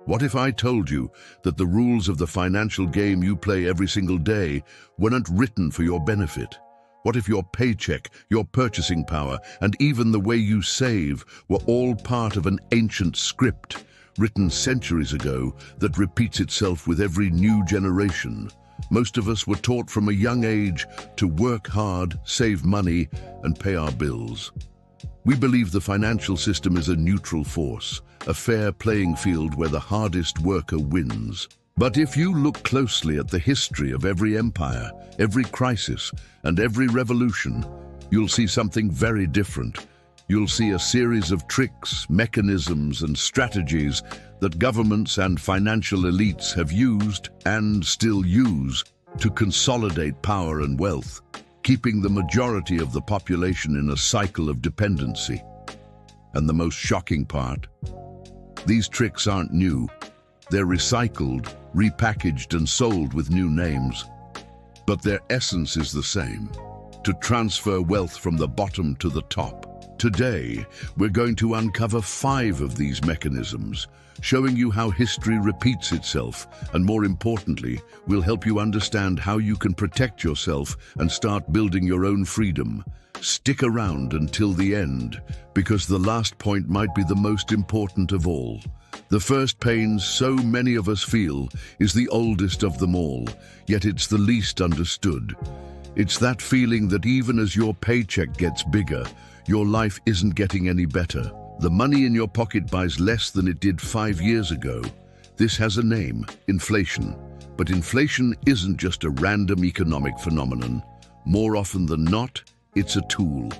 What if I told you that the rules of the financial game you play every single day weren't written for your benefit? What if your paycheck, your purchasing power, and even the way you save were all part of an ancient script written centuries ago that repeats itself with every new generation? Most of us were taught from a young age to work hard, save money, and pay our bills. We believe the financial system is a neutral force, a fair playing field where the hardest worker wins. But if you look closely at the history of every empire, every crisis, and every revolution, you'll see something very different. You'll see a series of tricks, mechanisms, and strategies that governments and financial elites have used and still use to consolidate power and wealth, keeping the majority of the population in a cycle of dependency. And the most shocking part, these tricks aren't new. They're recycled, repackaged, and sold with new names. But their essence is the same: to transfer wealth from the bottom to the top. Today, we're going to uncover 5 of these mechanisms, showing you how history repeats itself, and more importantly, we'll help you understand how you can protect yourself and start building your own freedom. Stick around until the end, because the last point might be the most important of all. The first pain so many of us feel is the oldest of them all, yet it's the least understood. It's that feeling that even as your paycheck gets bigger, your life isn't getting any better. The money in your pocket buys less than it did 5 years ago. This has a name: inflation. But inflation isn't just a random economic phenomenon. More often than not, it's a tool.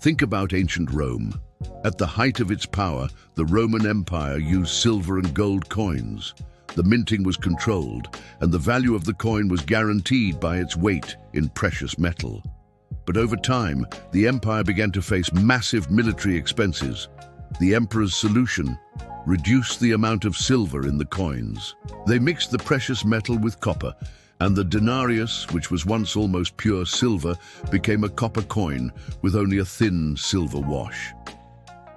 Think about ancient Rome. At the height of its power, the Roman Empire used silver and gold coins. The minting was controlled, and the value of the coin was guaranteed by its weight in precious metal. But over time, the empire began to face massive military expenses. The emperor's solution: reduce the amount of silver in the coins. They mixed the precious metal with copper, and the denarius, which was once almost pure silver, became a copper coin with only a thin silver wash.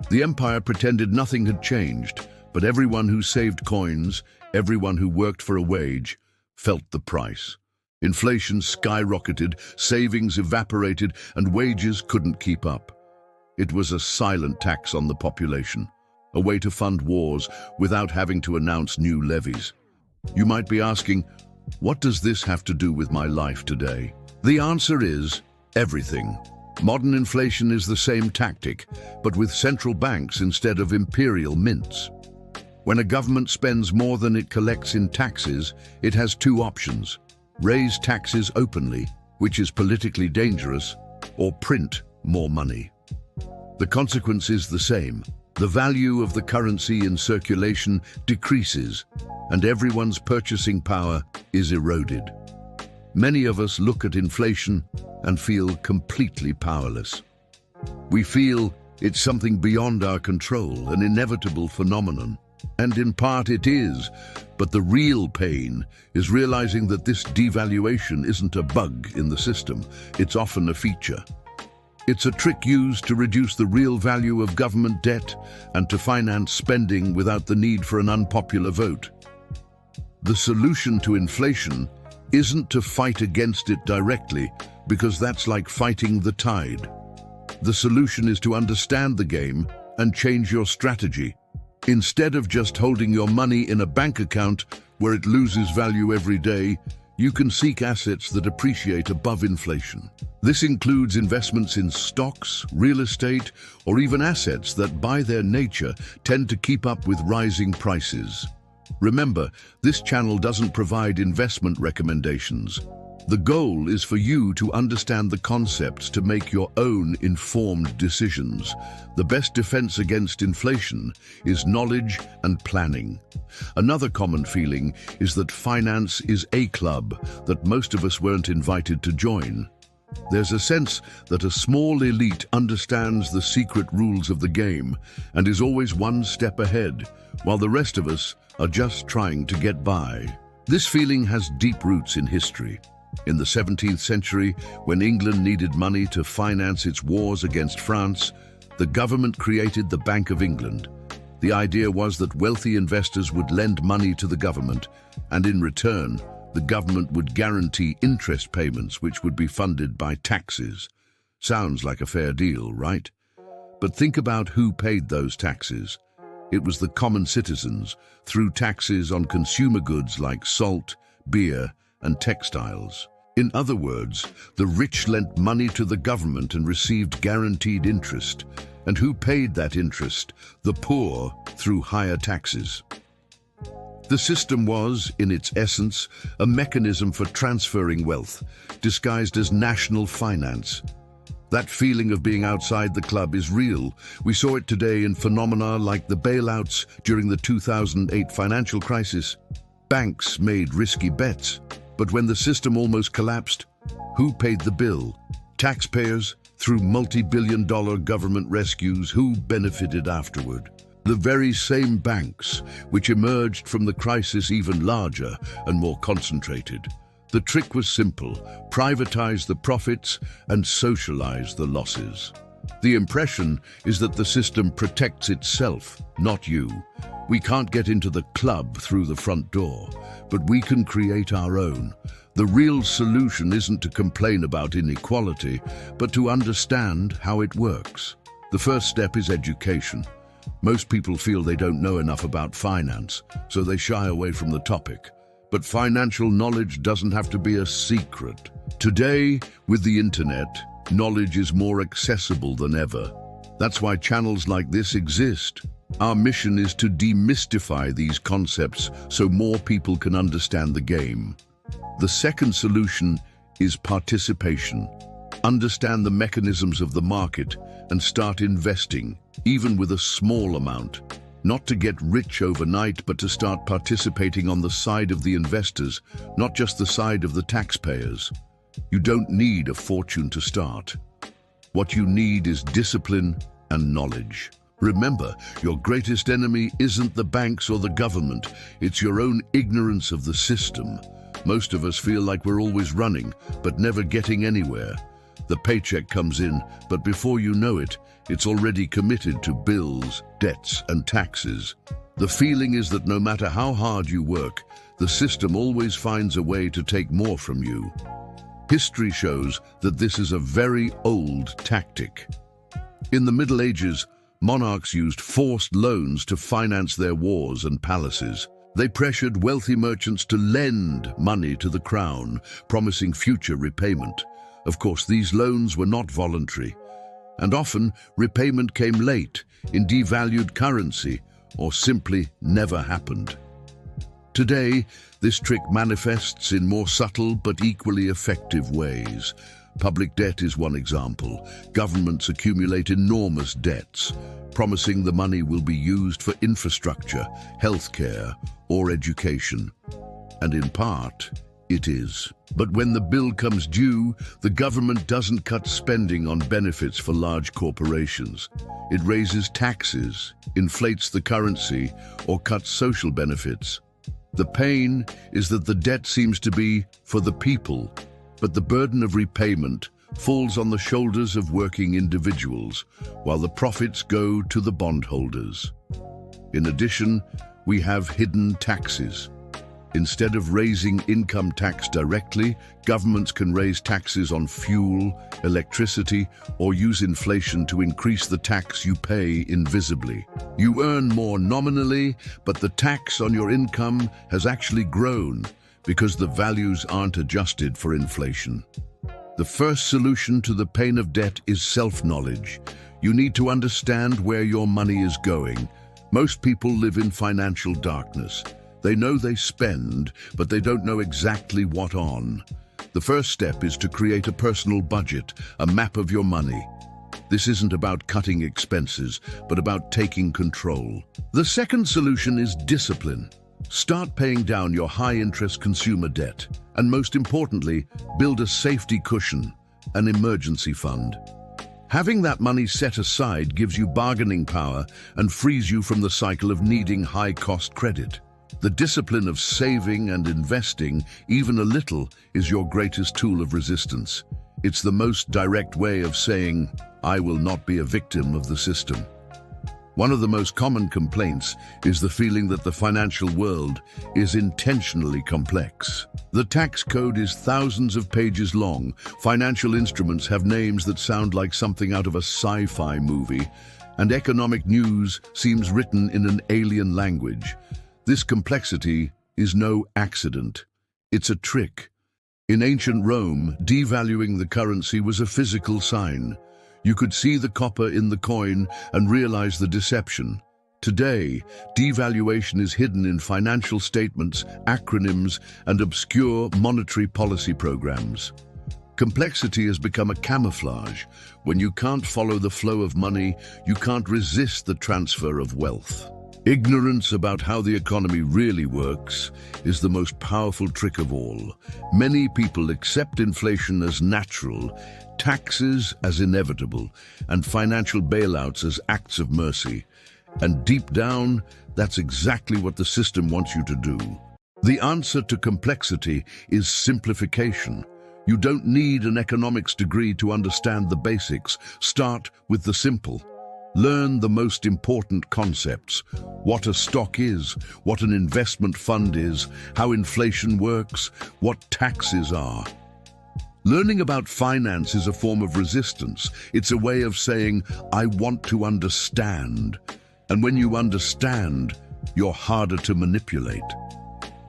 The empire pretended nothing had changed, but everyone who saved coins, everyone who worked for a wage, felt the price. Inflation skyrocketed, savings evaporated, and wages couldn't keep up. It was a silent tax on the population, a way to fund wars without having to announce new levies. You might be asking, what does this have to do with my life today? The answer is everything. Modern inflation is the same tactic, but with central banks instead of imperial mints. When a government spends more than it collects in taxes, it has 2 options: raise taxes openly, which is politically dangerous, or print more money. The consequence is the same. The value of the currency in circulation decreases, and everyone's purchasing power is eroded. Many of us look at inflation and feel completely powerless. We feel it's something beyond our control, an inevitable phenomenon. And in part it is, but the real pain is realizing that this devaluation isn't a bug in the system, it's often a feature. It's a trick used to reduce the real value of government debt and to finance spending without the need for an unpopular vote. The solution to inflation isn't to fight against it directly, because that's like fighting the tide. The solution is to understand the game and change your strategy. Instead of just holding your money in a bank account where it loses value every day, you can seek assets that appreciate above inflation. This includes investments in stocks, real estate, or even assets that by their nature tend to keep up with rising prices. Remember, this channel doesn't provide investment recommendations. The goal is for you to understand the concepts to make your own informed decisions. The best defense against inflation is knowledge and planning. Another common feeling is that finance is a club that most of us weren't invited to join. There's a sense that a small elite understands the secret rules of the game and is always one step ahead, while the rest of us are just trying to get by. This feeling has deep roots in history. In the 17th century, when England needed money to finance its wars against France, the government created the Bank of England. The idea was that wealthy investors would lend money to the government, and in return, the government would guarantee interest payments which would be funded by taxes. Sounds like a fair deal, right? But think about who paid those taxes. It was the common citizens, through taxes on consumer goods like salt, beer, and textiles. In other words, the rich lent money to the government and received guaranteed interest. And who paid that interest? The poor, through higher taxes. The system was, in its essence, a mechanism for transferring wealth, disguised as national finance. That feeling of being outside the club is real. We saw it today in phenomena like the bailouts during the 2008 financial crisis. Banks made risky bets, but when the system almost collapsed, who paid the bill? Taxpayers, through multi-billion-dollar government rescues. Who benefited afterward? The very same banks, which emerged from the crisis even larger and more concentrated. The trick was simple: privatize the profits and socialize the losses. The impression is that the system protects itself, not you. We can't get into the club through the front door, but we can create our own. The real solution isn't to complain about inequality, but to understand how it works. The first step is education. Most people feel they don't know enough about finance, so they shy away from the topic. But financial knowledge doesn't have to be a secret. Today, with the internet, knowledge is more accessible than ever. That's why channels like this exist. Our mission is to demystify these concepts so more people can understand the game. The second solution is participation. Understand the mechanisms of the market and start investing, even with a small amount. Not to get rich overnight, but to start participating on the side of the investors, not just the side of the taxpayers. You don't need a fortune to start. What you need is discipline and knowledge. Remember, your greatest enemy isn't the banks or the government. It's your own ignorance of the system. Most of us feel like we're always running, but never getting anywhere. The paycheck comes in, but before you know it, it's already committed to bills, debts, and taxes. The feeling is that no matter how hard you work, the system always finds a way to take more from you. History shows that this is a very old tactic. In the Middle Ages, monarchs used forced loans to finance their wars and palaces. They pressured wealthy merchants to lend money to the crown, promising future repayment. Of course, these loans were not voluntary, and often repayment came late, in devalued currency, or simply never happened. Today, this trick manifests in more subtle but equally effective ways. Public debt is one example. Governments accumulate enormous debts, promising the money will be used for infrastructure, healthcare, or education. And in part, it is. But when the bill comes due, the government doesn't cut spending on benefits for large corporations. It raises taxes, inflates the currency, or cuts social benefits. The pain is that the debt seems to be for the people, but the burden of repayment falls on the shoulders of working individuals, while the profits go to the bondholders. In addition, we have hidden taxes. Instead of raising income tax directly, governments can raise taxes on fuel, electricity, or use inflation to increase the tax you pay invisibly. You earn more nominally, but the tax on your income has actually grown because the values aren't adjusted for inflation. The first solution to the pain of debt is self-knowledge. You need to understand where your money is going. Most people live in financial darkness. They know they spend, but they don't know exactly what on. The first step is to create a personal budget, a map of your money. This isn't about cutting expenses, but about taking control. The second solution is discipline. Start paying down your high-interest consumer debt, and most importantly, build a safety cushion, an emergency fund. Having that money set aside gives you bargaining power and frees you from the cycle of needing high-cost credit. The discipline of saving and investing, even a little, is your greatest tool of resistance. It's the most direct way of saying, I will not be a victim of the system. One of the most common complaints is the feeling that the financial world is intentionally complex. The tax code is thousands of pages long. Financial instruments have names that sound like something out of a sci-fi movie, and economic news seems written in an alien language. This complexity is no accident. It's a trick. In ancient Rome, devaluing the currency was a physical sign. You could see the copper in the coin and realize the deception. Today, devaluation is hidden in financial statements, acronyms, and obscure monetary policy programs. Complexity has become a camouflage. When you can't follow the flow of money, you can't resist the transfer of wealth. Ignorance about how the economy really works is the most powerful trick of all. Many people accept inflation as natural, taxes as inevitable, and financial bailouts as acts of mercy. And deep down, that's exactly what the system wants you to do. The answer to complexity is simplification. You don't need an economics degree to understand the basics. Start with the simple. Learn the most important concepts: what a stock is, what an investment fund is, how inflation works, what taxes are. Learning about finance is a form of resistance. It's a way of saying, I want to understand. And when you understand, you're harder to manipulate.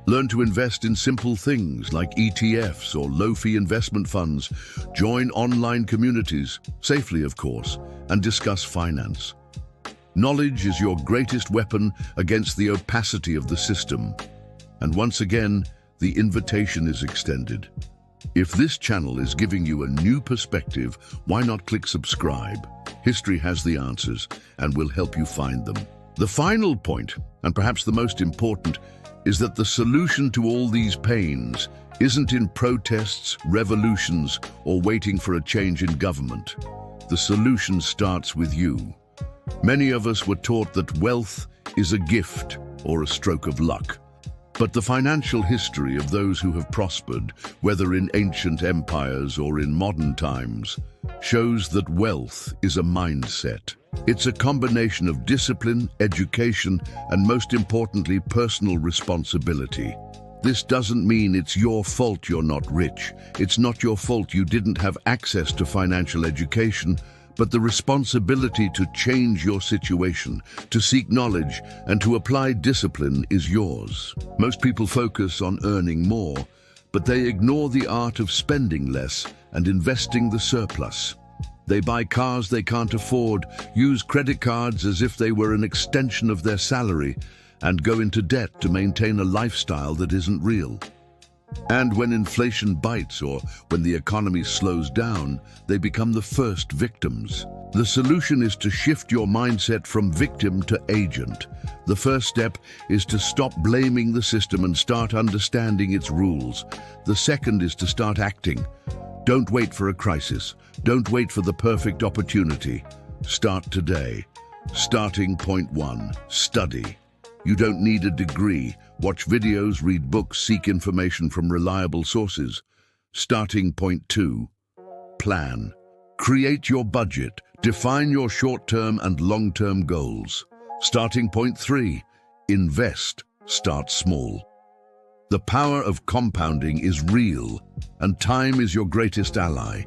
Learn to invest in simple things like ETFs or low-fee investment funds. Join online communities, safely of course, and discuss finance. Knowledge is your greatest weapon against the opacity of the system. And once again, the invitation is extended. If this channel is giving you a new perspective, why not click subscribe? History has the answers and will help you find them. The final point, and perhaps the most important, is that the solution to all these pains isn't in protests, revolutions, or waiting for a change in government. The solution starts with you. Many of us were taught that wealth is a gift or a stroke of luck. But the financial history of those who have prospered, whether in ancient empires or in modern times, shows that wealth is a mindset. It's a combination of discipline, education, and most importantly, personal responsibility. This doesn't mean it's your fault you're not rich. It's not your fault you didn't have access to financial education, but the responsibility to change your situation, to seek knowledge, and to apply discipline is yours. Most people focus on earning more, but they ignore the art of spending less and investing the surplus. They buy cars they can't afford, use credit cards as if they were an extension of their salary, and go into debt to maintain a lifestyle that isn't real. And when inflation bites or when the economy slows down, they become the first victims. The solution is to shift your mindset from victim to agent. The first step is to stop blaming the system and start understanding its rules. The second is to start acting. Don't wait for a crisis. Don't wait for the perfect opportunity. Start today. Starting point 1, study. You don't need a degree. Watch videos, read books, seek information from reliable sources. Starting point 2, plan. Create your budget. Define your short-term and long-term goals. Starting point 3, invest. Start small. The power of compounding is real, and time is your greatest ally.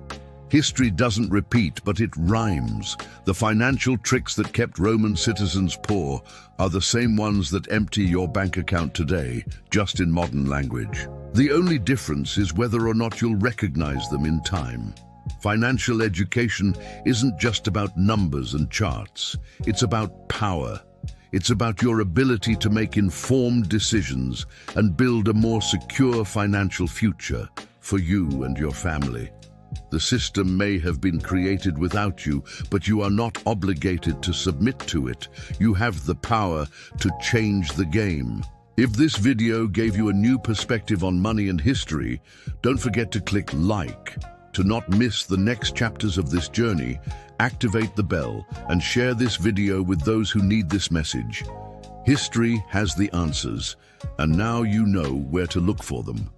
History doesn't repeat, but it rhymes. The financial tricks that kept Roman citizens poor are the same ones that empty your bank account today, just in modern language. The only difference is whether or not you'll recognize them in time. Financial education isn't just about numbers and charts. It's about power. It's about your ability to make informed decisions and build a more secure financial future for you and your family. The system may have been created without you, but you are not obligated to submit to it. You have the power to change the game. If this video gave you a new perspective on money and history, don't forget to click like. To not miss the next chapters of this journey, activate the bell and share this video with those who need this message. History has the answers, and now you know where to look for them.